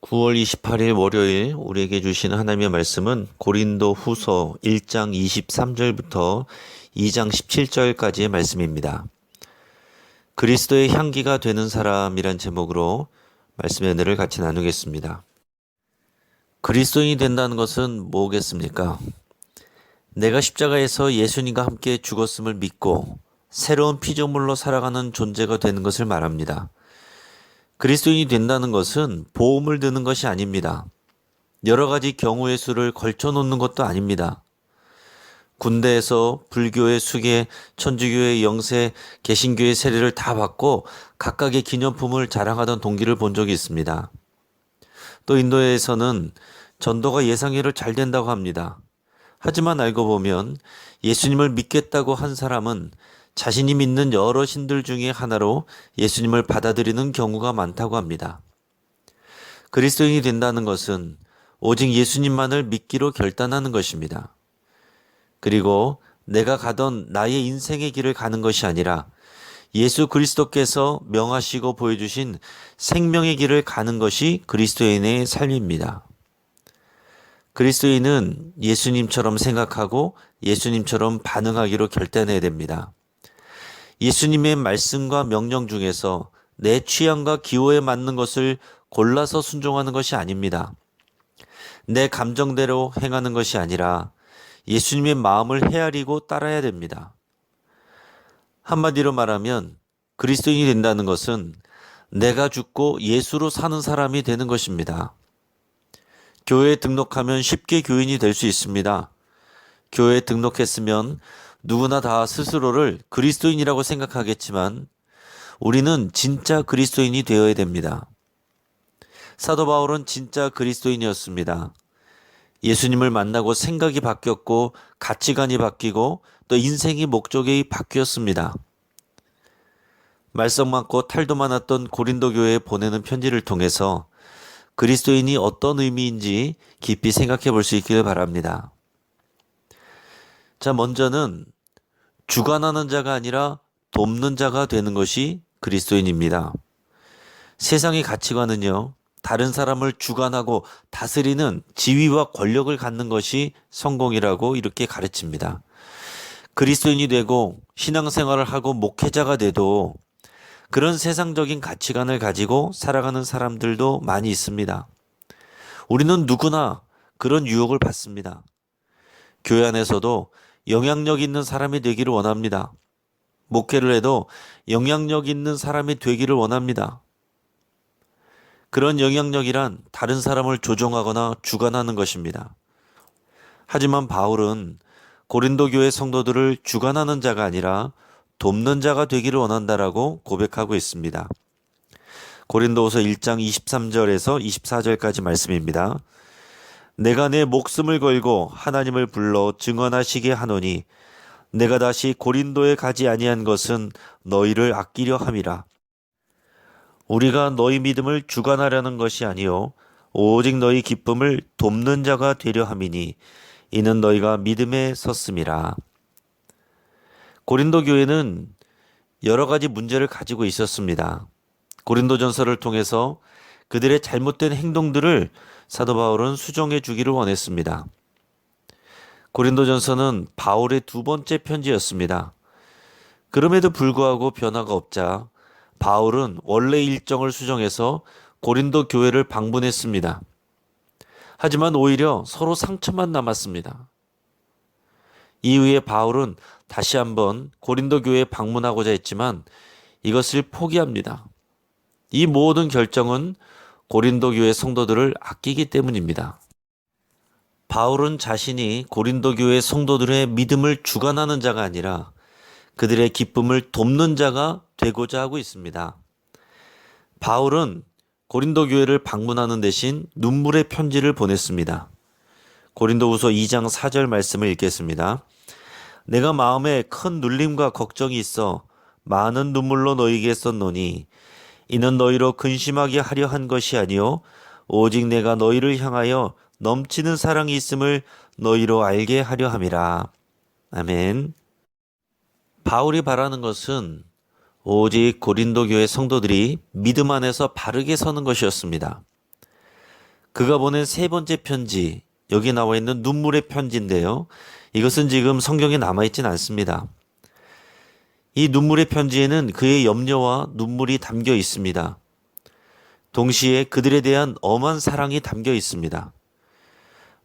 9월 28일 월요일 우리에게 주신 하나님의 말씀은 고린도 후서 1장 23절부터 2장 17절까지의 말씀입니다. 그리스도의 향기가 되는 사람이란 제목으로 말씀의 은혜를 같이 나누겠습니다. 그리스도인이 된다는 것은 뭐겠습니까? 내가 십자가에서 예수님과 함께 죽었음을 믿고 새로운 피조물로 살아가는 존재가 되는 것을 말합니다. 그리스도인이 된다는 것은 보험을 드는 것이 아닙니다. 여러 가지 경우의 수를 걸쳐 놓는 것도 아닙니다. 군대에서 불교의 수계, 천주교의 영세, 개신교의 세례를 다 받고 각각의 기념품을 자랑하던 동기를 본 적이 있습니다. 또 인도에서는 전도가 예상외로 잘 된다고 합니다. 하지만 알고 보면 예수님을 믿겠다고 한 사람은 자신이 믿는 여러 신들 중에 하나로 예수님을 받아들이는 경우가 많다고 합니다. 그리스도인이 된다는 것은 오직 예수님만을 믿기로 결단하는 것입니다. 그리고 내가 가던 나의 인생의 길을 가는 것이 아니라 예수 그리스도께서 명하시고 보여주신 생명의 길을 가는 것이 그리스도인의 삶입니다. 그리스도인은 예수님처럼 생각하고 예수님처럼 반응하기로 결단해야 됩니다. 예수님의 말씀과 명령 중에서 내 취향과 기호에 맞는 것을 골라서 순종하는 것이 아닙니다. 내 감정대로 행하는 것이 아니라 예수님의 마음을 헤아리고 따라야 됩니다. 한마디로 말하면 그리스도인이 된다는 것은 내가 죽고 예수로 사는 사람이 되는 것입니다. 교회에 등록하면 쉽게 교인이 될 수 있습니다. 교회에 등록했으면 누구나 다 스스로를 그리스도인이라고 생각하겠지만 우리는 진짜 그리스도인이 되어야 됩니다. 사도 바울은 진짜 그리스도인이었습니다. 예수님을 만나고 생각이 바뀌었고 가치관이 바뀌고 또 인생의 목적이 바뀌었습니다. 말썽 많고 탈도 많았던 고린도 교회에 보내는 편지를 통해서 그리스도인이 어떤 의미인지 깊이 생각해 볼 수 있기를 바랍니다. 자, 먼저는 주관하는 자가 아니라 돕는 자가 되는 것이 그리스도인입니다. 세상의 가치관은요, 다른 사람을 주관하고 다스리는 지위와 권력을 갖는 것이 성공이라고 이렇게 가르칩니다. 그리스도인이 되고 신앙생활을 하고 목회자가 돼도 그런 세상적인 가치관을 가지고 살아가는 사람들도 많이 있습니다. 우리는 누구나 그런 유혹을 받습니다. 교회 안에서도 영향력 있는 사람이 되기를 원합니다. 목회를 해도 영향력 있는 사람이 되기를 원합니다. 그런 영향력이란 다른 사람을 조종하거나 주관하는 것입니다. 하지만 바울은 고린도 교회 성도들을 주관하는 자가 아니라 돕는 자가 되기를 원한다라고 고백하고 있습니다. 고린도후서 1장 23절에서 24절까지 말씀입니다. 내가 내 목숨을 걸고 하나님을 불러 증언하시게 하노니 내가 다시 고린도에 가지 아니한 것은 너희를 아끼려 함이라. 우리가 너희 믿음을 주관하려는 것이 아니요 오직 너희 기쁨을 돕는 자가 되려 함이니 이는 너희가 믿음에 섰음이라. 고린도 교회는 여러 가지 문제를 가지고 있었습니다. 고린도전서를 통해서 그들의 잘못된 행동들을 사도 바울은 수정해 주기를 원했습니다. 고린도전서는 바울의 두 번째 편지였습니다. 그럼에도 불구하고 변화가 없자 바울은 원래 일정을 수정해서 고린도 교회를 방문했습니다. 하지만 오히려 서로 상처만 남았습니다. 이후에 바울은 다시 한번 고린도 교회에 방문하고자 했지만 이것을 포기합니다. 이 모든 결정은 고린도 교회 성도들을 아끼기 때문입니다. 바울은 자신이 고린도 교회 성도들의 믿음을 주관하는 자가 아니라 그들의 기쁨을 돕는 자가 되고자 하고 있습니다. 바울은 고린도 교회를 방문하는 대신 눈물의 편지를 보냈습니다. 고린도후서 2장 4절 말씀을 읽겠습니다. 내가 마음에 큰 눌림과 걱정이 있어 많은 눈물로 너희에게 썼노니 이는 너희로 근심하게 하려 한 것이 아니요 오직 내가 너희를 향하여 넘치는 사랑이 있음을 너희로 알게 하려 함이라. 아멘. 바울이 바라는 것은 오직 고린도 교회 성도들이 믿음 안에서 바르게 서는 것이었습니다. 그가 보낸 세 번째 편지, 여기 나와 있는 눈물의 편지인데요. 이것은 지금 성경에 남아있진 않습니다. 이 눈물의 편지에는 그의 염려와 눈물이 담겨 있습니다. 동시에 그들에 대한 엄한 사랑이 담겨 있습니다.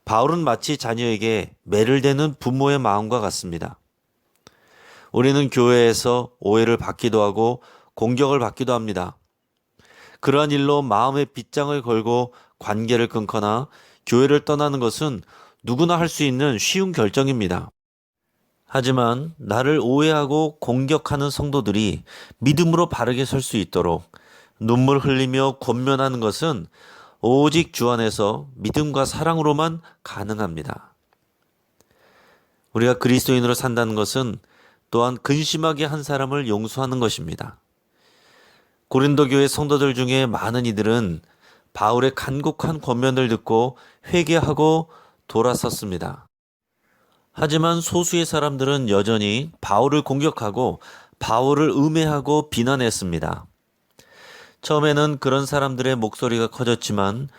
바울은 마치 자녀에게 매를 대는 부모의 마음과 같습니다. 우리는 교회에서 오해를 받기도 하고 공격을 받기도 합니다. 그러한 일로 마음의 빗장을 걸고 관계를 끊거나 교회를 떠나는 것은 누구나 할 수 있는 쉬운 결정입니다. 하지만 나를 오해하고 공격하는 성도들이 믿음으로 바르게 설 수 있도록 눈물 흘리며 권면하는 것은 오직 주 안에서 믿음과 사랑으로만 가능합니다. 우리가 그리스도인으로 산다는 것은 또한 근심하게 한 사람을 용서하는 것입니다. 고린도 교회 성도들 중에 많은 이들은 바울의 간곡한 권면을 듣고 회개하고 돌아섰습니다. 하지만 소수의 사람들은 여전히 바울을 공격하고 바울을 음해하고 비난했습니다. 처음에는 그런 사람들의 목소리가 커졌지만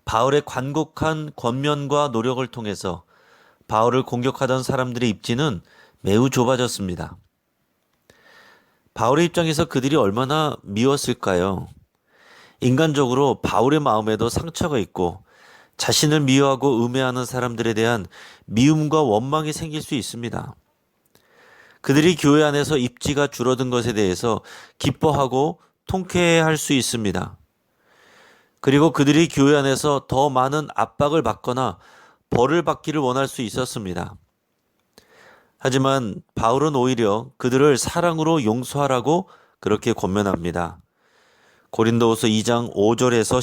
바울의 간곡한 권면과 노력을 통해서 바울을 공격하던 사람들의 입지는 매우 좁아졌습니다. 바울의 입장에서 그들이 얼마나 미웠을까요? 인간적으로 바울의 마음에도 상처가 있고 자신을 미워하고 음해하는 사람들에 대한 미움과 원망이 생길 수 있습니다. 그들이 교회 안에서 입지가 줄어든 것에 대해서 기뻐하고 통쾌해할 수 있습니다. 그리고 그들이 교회 안에서 더 많은 압박을 받거나 벌을 받기를 원할 수 있었습니다. 하지만 바울은 오히려 그들을 사랑으로 용서하라고 그렇게 권면합니다. 고린도후서 2장 5절에서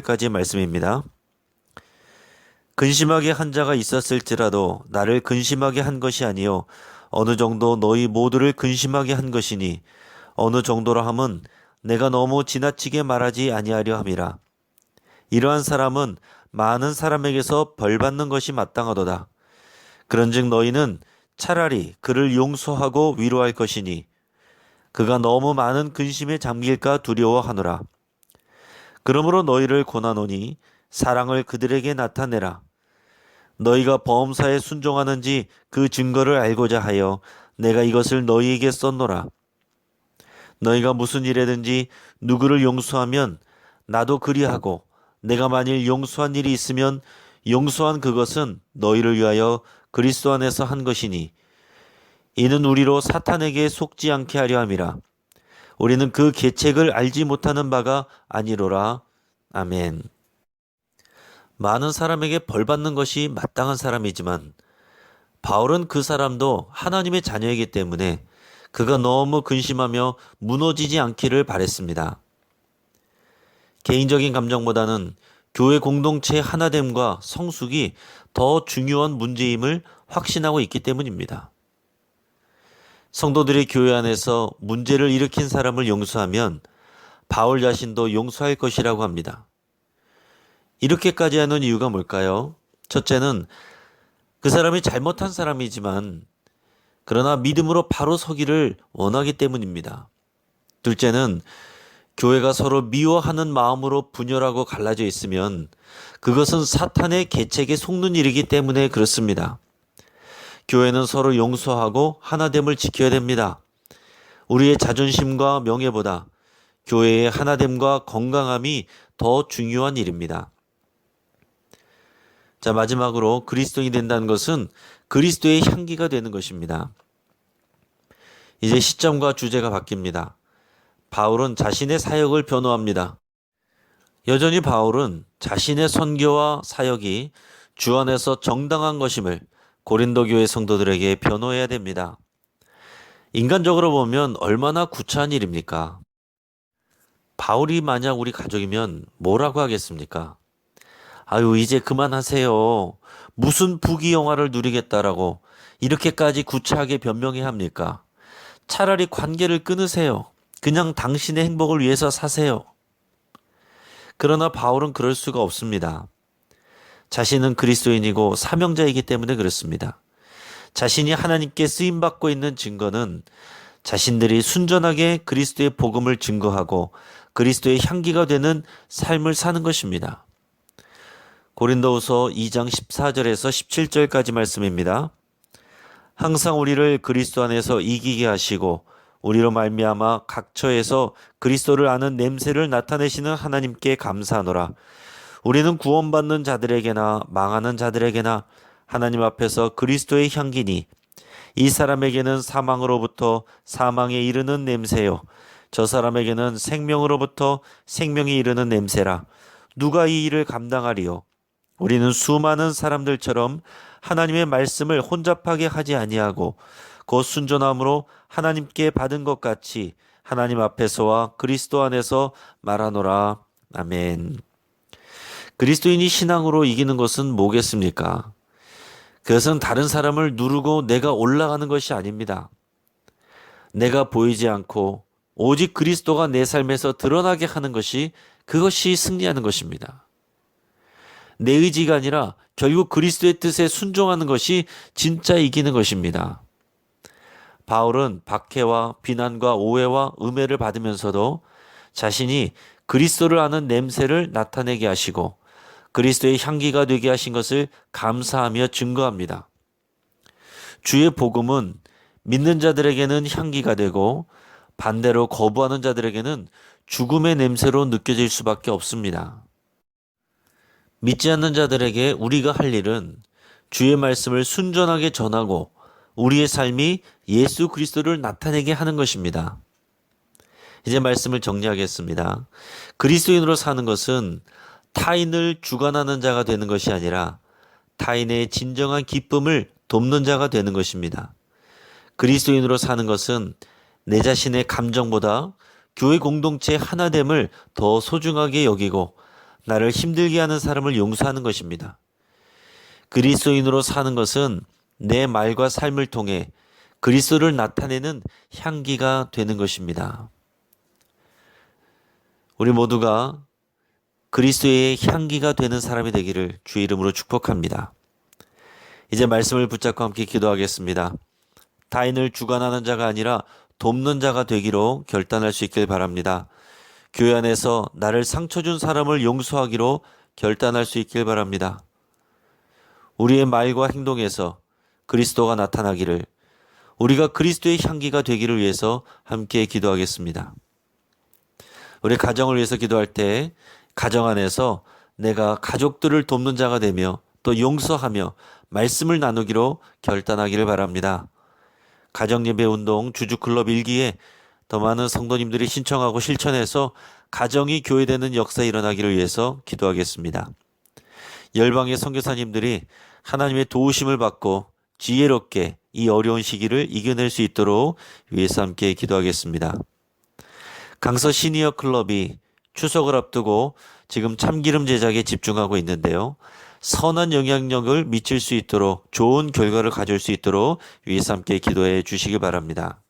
11절까지 말씀입니다. 근심하게 한 자가 있었을지라도 나를 근심하게 한 것이 아니요 어느 정도 너희 모두를 근심하게 한 것이니 어느 정도라 함은 내가 너무 지나치게 말하지 아니하려 함이라. 이러한 사람은 많은 사람에게서 벌받는 것이 마땅하도다. 그런즉 너희는 차라리 그를 용서하고 위로할 것이니 그가 너무 많은 근심에 잠길까 두려워하노라. 그러므로 너희를 권하노니 사랑을 그들에게 나타내라. 너희가 범사에 순종하는지 그 증거를 알고자 하여 내가 이것을 너희에게 썼노라. 너희가 무슨 일에든지 누구를 용서하면 나도 그리하고 내가 만일 용서한 일이 있으면 용서한 그것은 너희를 위하여 그리스도 안에서 한 것이니 이는 우리로 사탄에게 속지 않게 하려 함이라. 우리는 그 계책을 알지 못하는 바가 아니로라. 아멘. 많은 사람에게 벌받는 것이 마땅한 사람이지만 바울은 그 사람도 하나님의 자녀이기 때문에 그가 너무 근심하며 무너지지 않기를 바랬습니다. 개인적인 감정보다는 교회 공동체의 하나됨과 성숙이 더 중요한 문제임을 확신하고 있기 때문입니다. 성도들이 교회 안에서 문제를 일으킨 사람을 용서하면 바울 자신도 용서할 것이라고 합니다. 이렇게까지 하는 이유가 뭘까요? 첫째는 그 사람이 잘못한 사람이지만 그러나 믿음으로 바로 서기를 원하기 때문입니다. 둘째는 교회가 서로 미워하는 마음으로 분열하고 갈라져 있으면 그것은 사탄의 계책에 속는 일이기 때문에 그렇습니다. 교회는 서로 용서하고 하나됨을 지켜야 됩니다. 우리의 자존심과 명예보다 교회의 하나됨과 건강함이 더 중요한 일입니다. 자, 마지막으로 그리스도인이 된다는 것은 그리스도의 향기가 되는 것입니다. 이제 시점과 주제가 바뀝니다. 바울은 자신의 사역을 변호합니다. 여전히 바울은 자신의 선교와 사역이 주 안에서 정당한 것임을 고린도 교회 성도들에게 변호해야 됩니다. 인간적으로 보면 얼마나 구차한 일입니까? 바울이 만약 우리 가족이면 뭐라고 하겠습니까? 아유, 이제 그만하세요. 무슨 부귀영화를 누리겠다라고 이렇게까지 구차하게 변명해야 합니까? 차라리 관계를 끊으세요. 그냥 당신의 행복을 위해서 사세요. 그러나 바울은 그럴 수가 없습니다. 자신은 그리스도인이고 사명자이기 때문에 그렇습니다. 자신이 하나님께 쓰임받고 있는 증거는 자신들이 순전하게 그리스도의 복음을 증거하고 그리스도의 향기가 되는 삶을 사는 것입니다. 고린도후서 2장 14절에서 17절까지 말씀입니다. 항상 우리를 그리스도 안에서 이기게 하시고 우리로 말미암아 각 처에서 그리스도를 아는 냄새를 나타내시는 하나님께 감사하노라. 우리는 구원받는 자들에게나 망하는 자들에게나 하나님 앞에서 그리스도의 향기니 이 사람에게는 사망으로부터 사망에 이르는 냄새요 저 사람에게는 생명으로부터 생명에 이르는 냄새라. 누가 이 일을 감당하리요? 우리는 수많은 사람들처럼 하나님의 말씀을 혼잡하게 하지 아니하고 곧 순전함으로 하나님께 받은 것 같이 하나님 앞에서와 그리스도 안에서 말하노라. 아멘. 그리스도인이 신앙으로 이기는 것은 뭐겠습니까? 그것은 다른 사람을 누르고 내가 올라가는 것이 아닙니다. 내가 보이지 않고 오직 그리스도가 내 삶에서 드러나게 하는 것이 그것이 승리하는 것입니다. 내 의지가 아니라 결국 그리스도의 뜻에 순종하는 것이 진짜 이기는 것입니다. 바울은 박해와 비난과 오해와 음해를 받으면서도 자신이 그리스도를 아는 냄새를 나타내게 하시고 그리스도의 향기가 되게 하신 것을 감사하며 증거합니다. 주의 복음은 믿는 자들에게는 향기가 되고 반대로 거부하는 자들에게는 죽음의 냄새로 느껴질 수밖에 없습니다. 믿지 않는 자들에게 우리가 할 일은 주의 말씀을 순전하게 전하고 우리의 삶이 예수 그리스도를 나타내게 하는 것입니다. 이제 말씀을 정리하겠습니다. 그리스도인으로 사는 것은 타인을 주관하는 자가 되는 것이 아니라 타인의 진정한 기쁨을 돕는 자가 되는 것입니다. 그리스도인으로 사는 것은 내 자신의 감정보다 교회 공동체의 하나됨을 더 소중하게 여기고 나를 힘들게 하는 사람을 용서하는 것입니다. 그리스도인으로 사는 것은 내 말과 삶을 통해 그리스도를 나타내는 향기가 되는 것입니다. 우리 모두가 그리스도의 향기가 되는 사람이 되기를 주의 이름으로 축복합니다. 이제 말씀을 붙잡고 함께 기도하겠습니다. 타인을 주관하는 자가 아니라 돕는 자가 되기로 결단할 수 있길 바랍니다. 교회 안에서 나를 상처 준 사람을 용서하기로 결단할 수 있길 바랍니다. 우리의 말과 행동에서 그리스도가 나타나기를, 우리가 그리스도의 향기가 되기를 위해서 함께 기도하겠습니다. 우리 가정을 위해서 기도할 때 가정 안에서 내가 가족들을 돕는 자가 되며 또 용서하며 말씀을 나누기로 결단하기를 바랍니다. 가정예배 운동 주주클럽 1기에 더 많은 성도님들이 신청하고 실천해서 가정이 교회되는 역사 일어나기를 위해서 기도하겠습니다. 열방의 선교사님들이 하나님의 도우심을 받고 지혜롭게 이 어려운 시기를 이겨낼 수 있도록 위해서 함께 기도하겠습니다. 강서 시니어 클럽이 추석을 앞두고 지금 참기름 제작에 집중하고 있는데요. 선한 영향력을 미칠 수 있도록 좋은 결과를 가져올 수 있도록 위해서 함께 기도해 주시기 바랍니다.